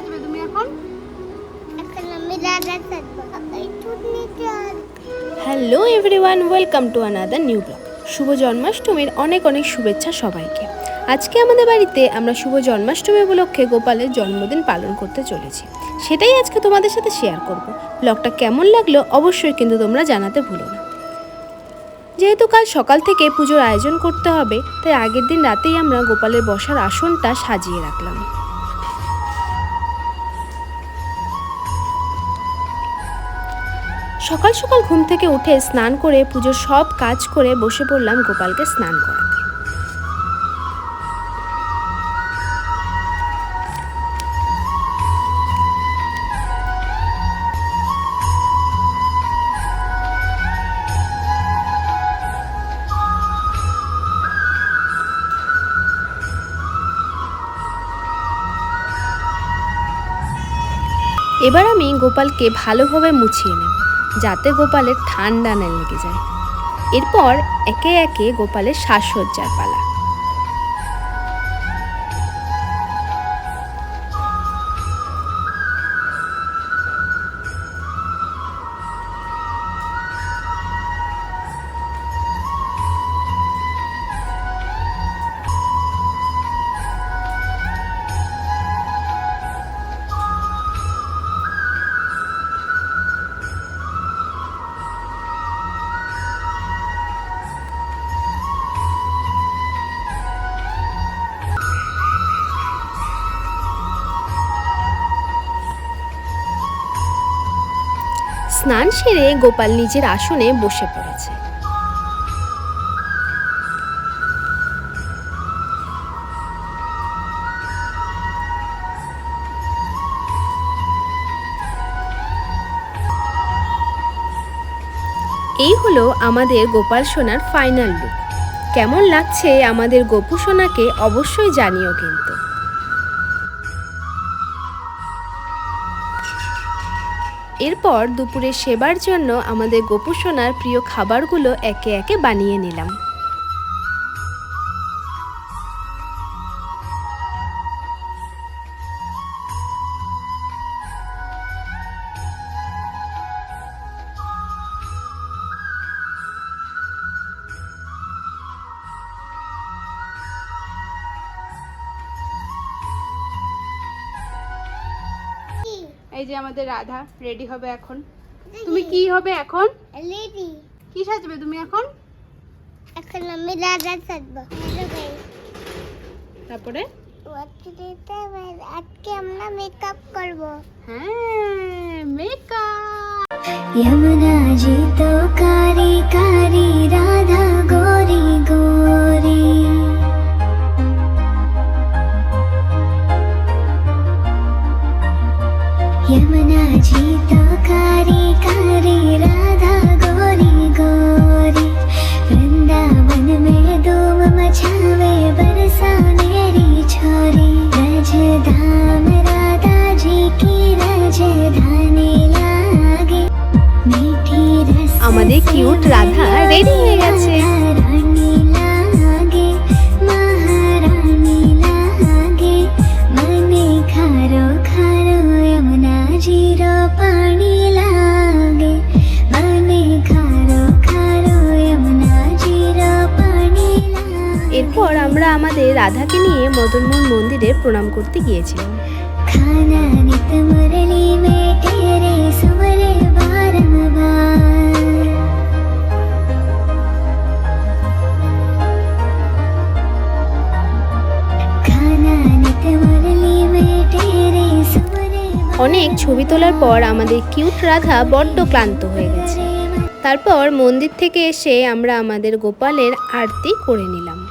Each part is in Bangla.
সাজবে তুমি এখন? Hello everyone, welcome to another new blog. শুভ জন্মাষ্টমীর অনেক অনেক শুভেচ্ছা সবাইকে। আজকে আমাদের বাড়িতে আমরা শুভ জন্মাষ্টমী উপলক্ষে গোপালের জন্মদিন পালন করতে চলেছি। সেটাই আজকে তোমাদের সাথে শেয়ার করব। ব্লগটা কেমন লাগলো অবশ্যই কিন্তু তোমরা জানাতে ভুলো না। যেহেতু কাল সকাল থেকে পুজোর আয়োজন করতে হবে, তাই আগের দিন রাতেই আমরা গোপালের বসার আসনটা সাজিয়ে রাখলাম। সকাল সকাল ঘুম থেকে উঠে স্নান করে পুজোর সব কাজ করে বসে পড়লাম গোপালকে স্নান করাতে। এবার আমি গোপালকে ভালোভাবে মুছিয়ে নেব, যাতে গোপালের ঠান্ডা না লেগে যায়। এরপর একে একে গোপালের সাজসজ্জার পালা। স্নান সেরে গোপাল নিজের আসনে বসে পড়েছে। এই হলো আমাদের গোপাল সোনার ফাইনাল লুক। কেমন লাগছে আমাদের গোপু সোনাকে অবশ্যই জানিও কিন্তু। এরপর দুপুরে সেবার জন্য আমাদের গোপু সোনার প্রিয় খাবারগুলো একে একে বানিয়ে নিলাম। এই যে আমাদের রাধা রেডি হবে এখন। তুমি কি হবে এখন? রেডি। কি সাজবে তুমি এখন? এখন আমি রাধা সাজবো। তারপরে আজকে আমরা মেকআপ করব। হ্যাঁ, মেকআপ। यमुना जी तो कारी कारी राधा गोरी गोरी। यमुना जी तो कारी कारी राधा गोरी गोरी। वृंदावन में धूम मचावे बरसानेरी छोरी। रजधाम राधा जी की राजधानी लागे। मीठी रस আমাদের কিউট রাধা রেডি হয়ে গেছে। रानी लागे महारानी लागे। मने खारो खारो यमुना जीरो पानी लागे। मने खारो खारो यमुना जीरो पानी लागे। এরপর আমরা আমাদের রাধাকে নিয়ে মদনমোহন মন্দিরে প্রণাম করতে গিয়েছিলাম। खाना नित मुरली में तेरे सुमर बारंबार। खाना नित मुरली में तेरे सुमर অনেক ছবি তোলার পর আমাদের কিউট রাধা বড্ড ক্লান্ত হয়ে গেছে। তারপর মন্দির থেকে এসে আমরা আমাদের গোপালের আরতি করে নিলাম।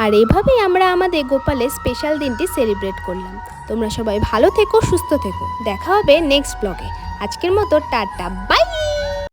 আর এভাবেই আমরা আমাদের গোপালের স্পেশাল দিনটি সেলিব্রেট করলাম। তোমরা সবাই ভালো থেকো, সুস্থ থেকো। দেখা হবে নেক্সট ব্লগে। আজকের মতো টাটা।